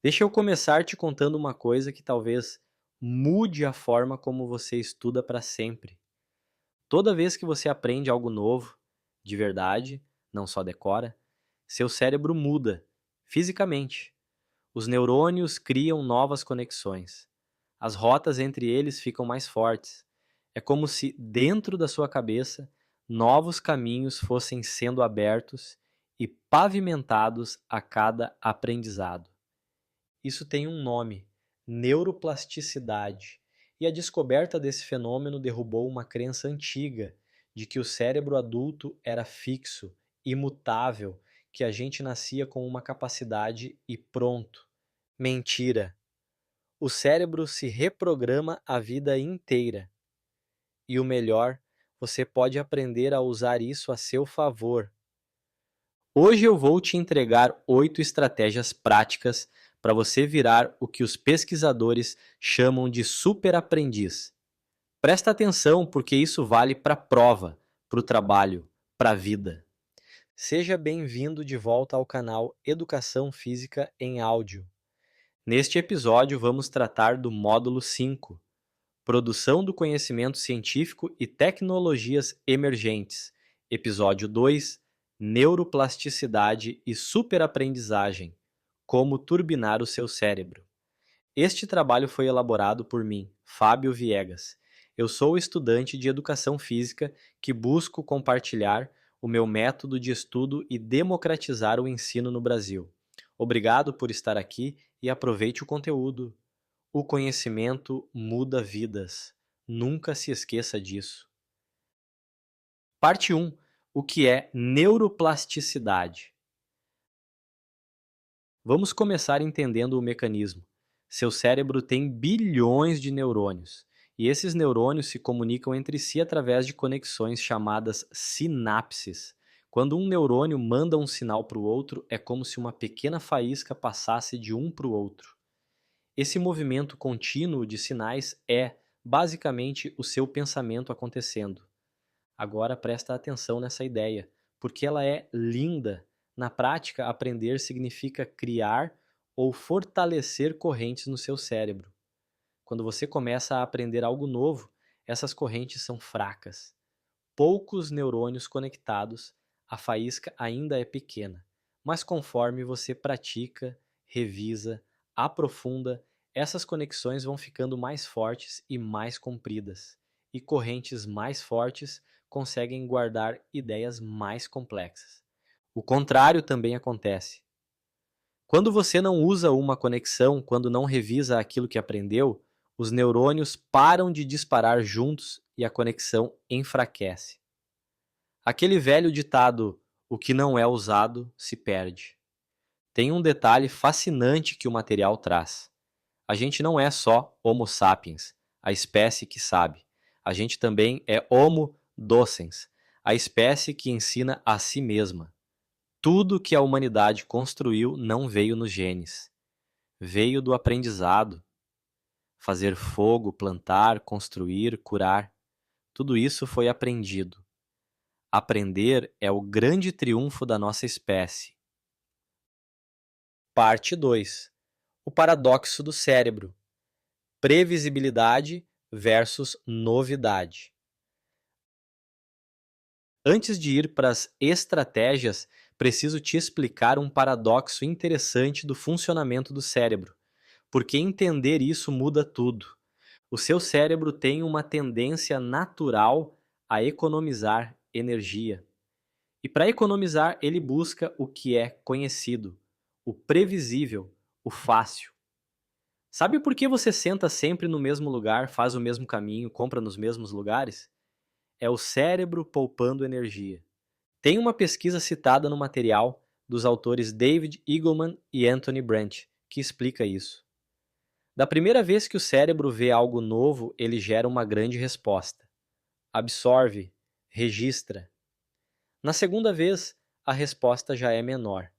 Deixa eu começar te contando uma coisa que talvez mude a forma como você estuda para sempre. Toda vez que você aprende algo novo, de verdade, não só decora, seu cérebro muda, fisicamente. Os neurônios criam novas conexões. As rotas entre eles ficam mais fortes. É como se, dentro da sua cabeça, novos caminhos fossem sendo abertos e pavimentados a cada aprendizado. Isso tem um nome: neuroplasticidade. E a descoberta desse fenômeno derrubou uma crença antiga de que o cérebro adulto era fixo, imutável, que a gente nascia com uma capacidade e pronto. Mentira! O cérebro se reprograma a vida inteira. E o melhor, você pode aprender a usar isso a seu favor. Hoje eu vou te entregar 8 estratégias práticas para você virar o que os pesquisadores chamam de superaprendiz. Presta atenção porque isso vale para a prova, para o trabalho, para a vida. Seja bem-vindo de volta ao canal Educação Física em Áudio. Neste episódio vamos tratar do módulo 5, Produção do Conhecimento Científico e Tecnologias Emergentes. Episódio 2, Neuroplasticidade e Superaprendizagem. Como turbinar o seu cérebro. Este trabalho foi elaborado por mim, Fábio Viegas. Eu sou estudante de Educação Física que busco compartilhar o meu método de estudo e democratizar o ensino no Brasil. Obrigado por estar aqui e aproveite o conteúdo. O conhecimento muda vidas. Nunca se esqueça disso. Parte 1. O que é neuroplasticidade? Vamos começar entendendo o mecanismo. Seu cérebro tem bilhões de neurônios, e esses neurônios se comunicam entre si através de conexões chamadas sinapses. Quando um neurônio manda um sinal para o outro, é como se uma pequena faísca passasse de um para o outro. Esse movimento contínuo de sinais é, basicamente, o seu pensamento acontecendo. Agora presta atenção nessa ideia, porque ela é linda. Na prática, aprender significa criar ou fortalecer correntes no seu cérebro. Quando você começa a aprender algo novo, essas correntes são fracas. Poucos neurônios conectados, a faísca ainda é pequena. Mas conforme você pratica, revisa, aprofunda, essas conexões vão ficando mais fortes e mais compridas. E correntes mais fortes conseguem guardar ideias mais complexas. O contrário também acontece. Quando você não usa uma conexão, quando não revisa aquilo que aprendeu, os neurônios param de disparar juntos e a conexão enfraquece. Aquele velho ditado, o que não é usado se perde. Tem um detalhe fascinante que o material traz. A gente não é só Homo sapiens, a espécie que sabe. A gente também é Homo docens, a espécie que ensina a si mesma. Tudo que a humanidade construiu não veio nos genes. Veio do aprendizado. Fazer fogo, plantar, construir, curar. Tudo isso foi aprendido. Aprender é o grande triunfo da nossa espécie. Parte 2. O paradoxo do cérebro. Previsibilidade versus novidade. Antes de ir para as estratégias, preciso te explicar um paradoxo interessante do funcionamento do cérebro, porque entender isso muda tudo. O seu cérebro tem uma tendência natural a economizar energia. E para economizar, ele busca o que é conhecido, o previsível, o fácil. Sabe por que você senta sempre no mesmo lugar, faz o mesmo caminho, compra nos mesmos lugares? É o cérebro poupando energia. Tem uma pesquisa citada no material dos autores David Eagleman e Anthony Brandt que explica isso. Da primeira vez que o cérebro vê algo novo, ele gera uma grande resposta. Absorve, registra. Na segunda vez, a resposta já é menor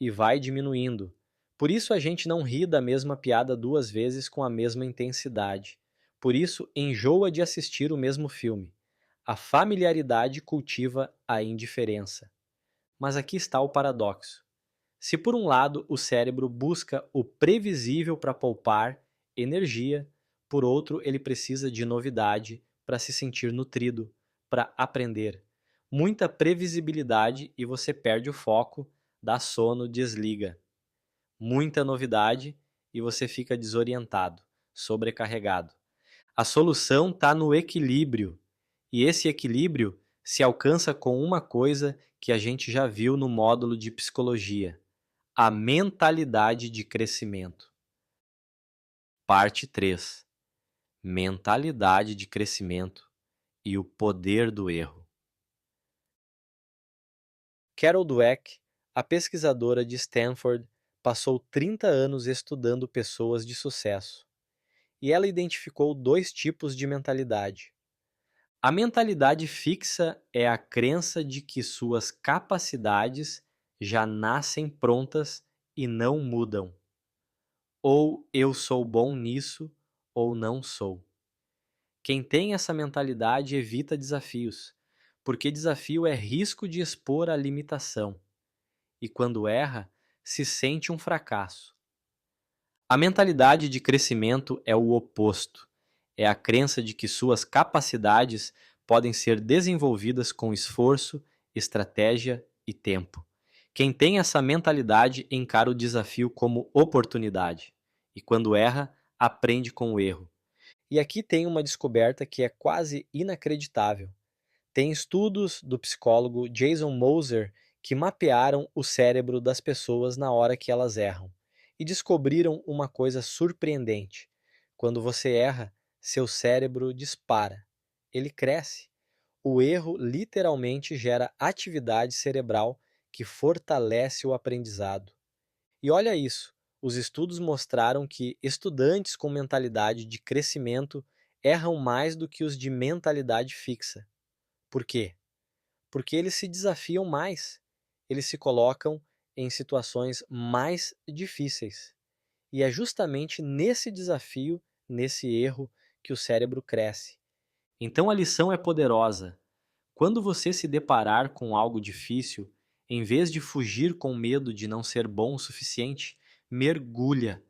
e vai diminuindo. Por isso a gente não ri da mesma piada duas vezes com a mesma intensidade. Por isso enjoa de assistir o mesmo filme. A familiaridade cultiva a indiferença. Mas aqui está o paradoxo. Se por um lado o cérebro busca o previsível para poupar energia, por outro ele precisa de novidade para se sentir nutrido, para aprender. Muita previsibilidade e você perde o foco, dá sono, desliga. Muita novidade e você fica desorientado, sobrecarregado. A solução está no equilíbrio, e esse equilíbrio se alcança com uma coisa que a gente já viu no módulo de psicologia: a mentalidade de crescimento. Parte 3: Mentalidade de crescimento e o poder do erro. Carol Dweck, a pesquisadora de Stanford, passou 30 anos estudando pessoas de sucesso, e ela identificou dois tipos de mentalidade. A mentalidade fixa é a crença de que suas capacidades já nascem prontas e não mudam. Ou eu sou bom nisso, ou não sou. Quem tem essa mentalidade evita desafios, porque desafio é risco de expor a limitação, e quando erra, se sente um fracasso. A mentalidade de crescimento é o oposto. É a crença de que suas capacidades podem ser desenvolvidas com esforço, estratégia e tempo. Quem tem essa mentalidade encara o desafio como oportunidade e, quando erra, aprende com o erro. E aqui tem uma descoberta que é quase inacreditável. Tem estudos do psicólogo Jason Moser que mapearam o cérebro das pessoas na hora que elas erram e descobriram uma coisa surpreendente. Quando você erra, seu cérebro dispara. Ele cresce. O erro literalmente gera atividade cerebral que fortalece o aprendizado. E olha isso, os estudos mostraram que estudantes com mentalidade de crescimento erram mais do que os de mentalidade fixa. Por quê? Porque eles se desafiam mais, eles se colocam em situações mais difíceis. E é justamente nesse desafio, nesse erro, que o cérebro cresce. Então a lição é poderosa. Quando você se deparar com algo difícil, em vez de fugir com medo de não ser bom o suficiente, mergulha,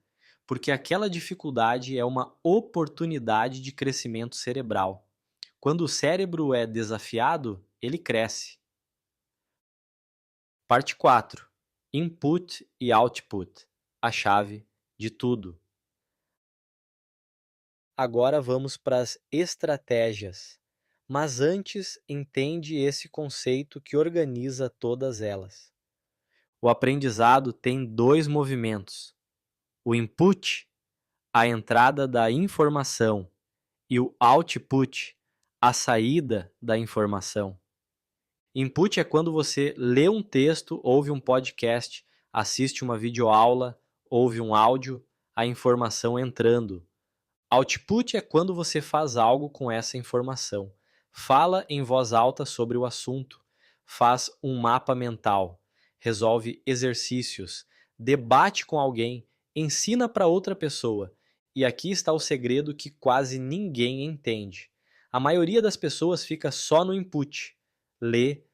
porque aquela dificuldade é uma oportunidade de crescimento cerebral. Quando o cérebro é desafiado, ele cresce. Parte 4: Input e Output, a chave de tudo. Agora vamos para as estratégias. Mas antes, entende esse conceito que organiza todas elas. O aprendizado tem dois movimentos: o input, a entrada da informação, e o output, a saída da informação. Input é quando você lê um texto, ouve um podcast, assiste uma videoaula, ouve um áudio, a informação entrando. Output é quando você faz algo com essa informação. Fala em voz alta sobre o assunto, faz um mapa mental, resolve exercícios, debate com alguém, ensina para outra pessoa. E aqui está o segredo que quase ninguém entende. A maioria das pessoas fica só no input. Lê,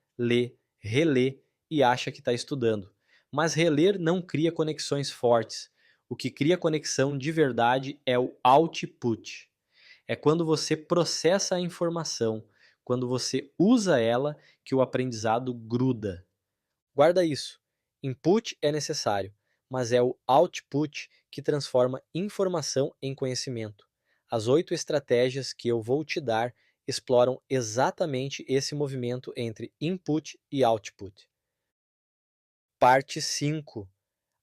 relê e acha que está estudando. Mas reler não cria conexões fortes. O que cria conexão de verdade é o output. É quando você processa a informação, quando você usa ela, que o aprendizado gruda. Guarda isso. Input é necessário, mas é o output que transforma informação em conhecimento. As 8 estratégias que eu vou te dar exploram exatamente esse movimento entre input e output. Parte 5: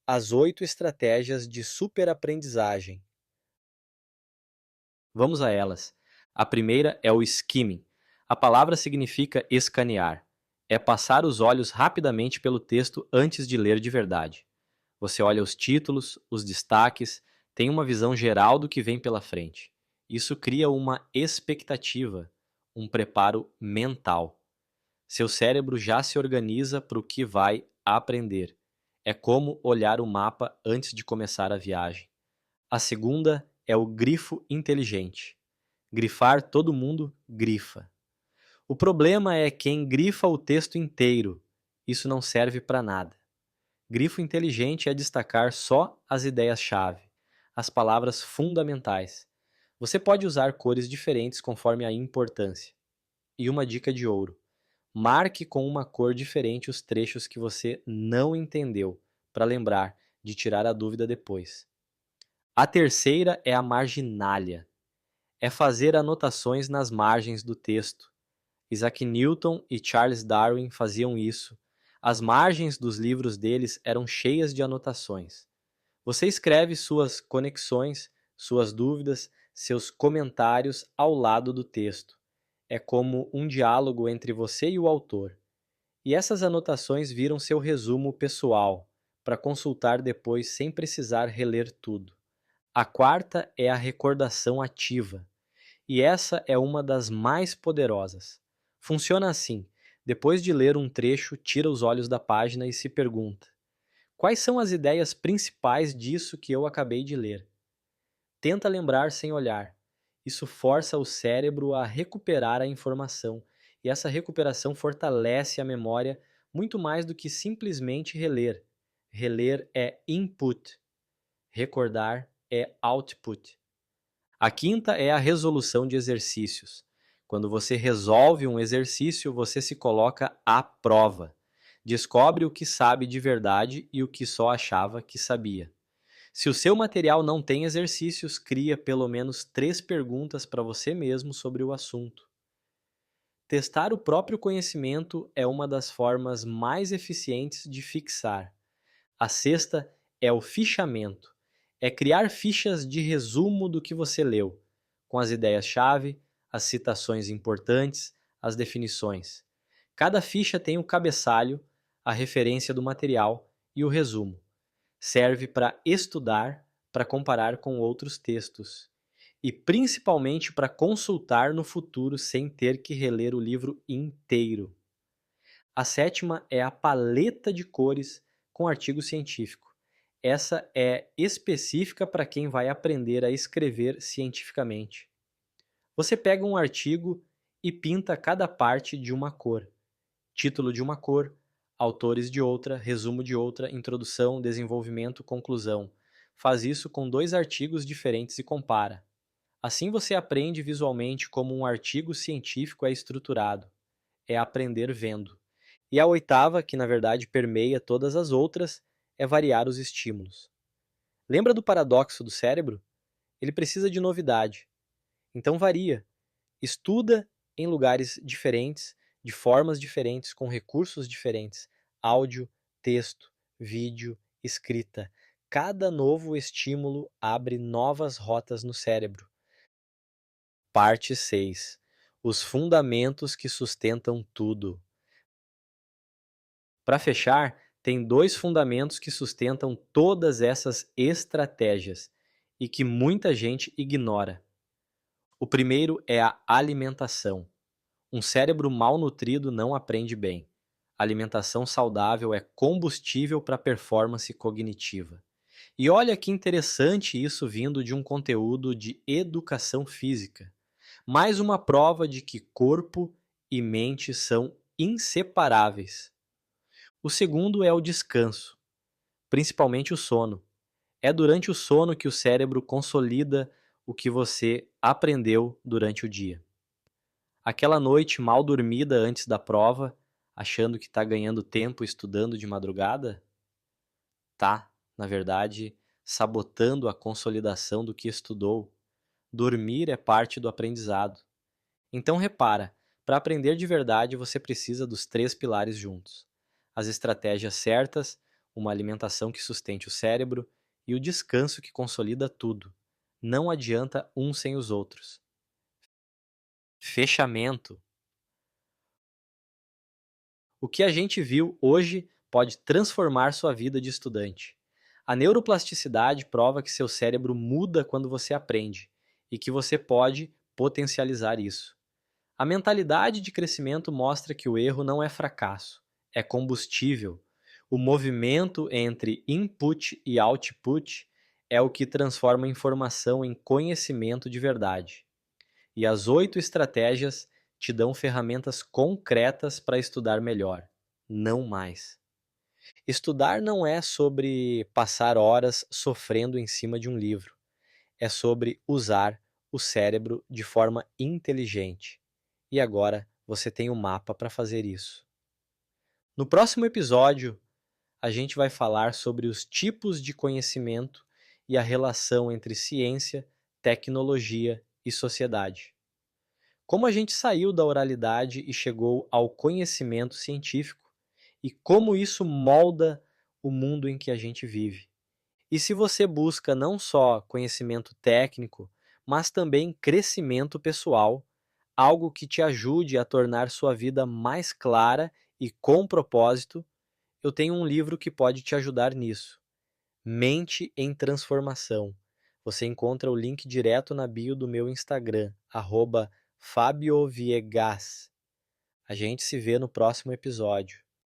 As 8 estratégias de superaprendizagem. Vamos a elas. A primeira é o skimming. A palavra significa escanear. É passar os olhos rapidamente pelo texto antes de ler de verdade. Você olha os títulos, os destaques, tem uma visão geral do que vem pela frente. Isso cria uma expectativa, um preparo mental. Seu cérebro já se organiza para o que vai aprender. É como olhar o mapa antes de começar a viagem. A segunda é o grifo inteligente. Grifar, todo mundo grifa. O problema é quem grifa o texto inteiro. Isso não serve para nada. Grifo inteligente é destacar só as ideias-chave, as palavras fundamentais. Você pode usar cores diferentes conforme a importância. E uma dica de ouro: marque com uma cor diferente os trechos que você não entendeu, para lembrar de tirar a dúvida depois. A terceira é a marginalia. É fazer anotações nas margens do texto. Isaac Newton e Charles Darwin faziam isso. As margens dos livros deles eram cheias de anotações. Você escreve suas conexões, suas dúvidas, seus comentários ao lado do texto. É como um diálogo entre você e o autor. E essas anotações viram seu resumo pessoal, para consultar depois sem precisar reler tudo. A quarta é a recordação ativa. E essa é uma das mais poderosas. Funciona assim: depois de ler um trecho, tira os olhos da página e se pergunta: quais são as ideias principais disso que eu acabei de ler? Tenta lembrar sem olhar. Isso força o cérebro a recuperar a informação, e essa recuperação fortalece a memória muito mais do que simplesmente reler. Reler é input, recordar é output. A quinta é a resolução de exercícios. Quando você resolve um exercício, você se coloca à prova. Descobre o que sabe de verdade e o que só achava que sabia. Se o seu material não tem exercícios, cria pelo menos 3 perguntas para você mesmo sobre o assunto. Testar o próprio conhecimento é uma das formas mais eficientes de fixar. A sexta é o fichamento. É criar fichas de resumo do que você leu, com as ideias-chave, as citações importantes, as definições. Cada ficha tem o cabeçalho, a referência do material e o resumo. Serve para estudar, para comparar com outros textos e principalmente para consultar no futuro sem ter que reler o livro inteiro. A sétima é a paleta de cores com artigo científico. Essa é específica para quem vai aprender a escrever cientificamente. Você pega um artigo e pinta cada parte de uma cor. Título de uma cor, autores de outra, resumo de outra, introdução, desenvolvimento, conclusão. Faz isso com 2 artigos diferentes e compara. Assim você aprende visualmente como um artigo científico é estruturado. É aprender vendo. E a oitava, que na verdade permeia todas as outras, é variar os estímulos. Lembra do paradoxo do cérebro? Ele precisa de novidade. Então varia. Estuda em lugares diferentes, de formas diferentes, com recursos diferentes. Áudio, texto, vídeo, escrita. Cada novo estímulo abre novas rotas no cérebro. Parte 6. Os fundamentos que sustentam tudo. Para fechar, tem 2 fundamentos que sustentam todas essas estratégias e que muita gente ignora. O primeiro é a alimentação. Um cérebro mal nutrido não aprende bem. Alimentação saudável é combustível para a performance cognitiva. E olha que interessante isso vindo de um conteúdo de educação física. Mais uma prova de que corpo e mente são inseparáveis. O segundo é o descanso, principalmente o sono. É durante o sono que o cérebro consolida o que você aprendeu durante o dia. Aquela noite mal dormida antes da prova, achando que está ganhando tempo estudando de madrugada, tá, na verdade, sabotando a consolidação do que estudou. Dormir é parte do aprendizado. Então repara, para aprender de verdade você precisa dos 3 pilares juntos. As estratégias certas, uma alimentação que sustente o cérebro e o descanso que consolida tudo. Não adianta um sem os outros. Fechamento. O que a gente viu hoje pode transformar sua vida de estudante. A neuroplasticidade prova que seu cérebro muda quando você aprende e que você pode potencializar isso. A mentalidade de crescimento mostra que o erro não é fracasso, é combustível. O movimento entre input e output é o que transforma a informação em conhecimento de verdade. E as 8 estratégias te dão ferramentas concretas para estudar melhor, não mais. Estudar não é sobre passar horas sofrendo em cima de um livro, é sobre usar o cérebro de forma inteligente. E agora você tem um mapa para fazer isso. No próximo episódio, a gente vai falar sobre os tipos de conhecimento e a relação entre ciência, tecnologia e sociedade. Como a gente saiu da oralidade e chegou ao conhecimento científico e como isso molda o mundo em que a gente vive. E se você busca não só conhecimento técnico, mas também crescimento pessoal, algo que te ajude a tornar sua vida mais clara e com propósito, eu tenho um livro que pode te ajudar nisso. Mente em Transformação. Você encontra o link direto na bio do meu Instagram, @FabioViegas. A gente se vê no próximo episódio.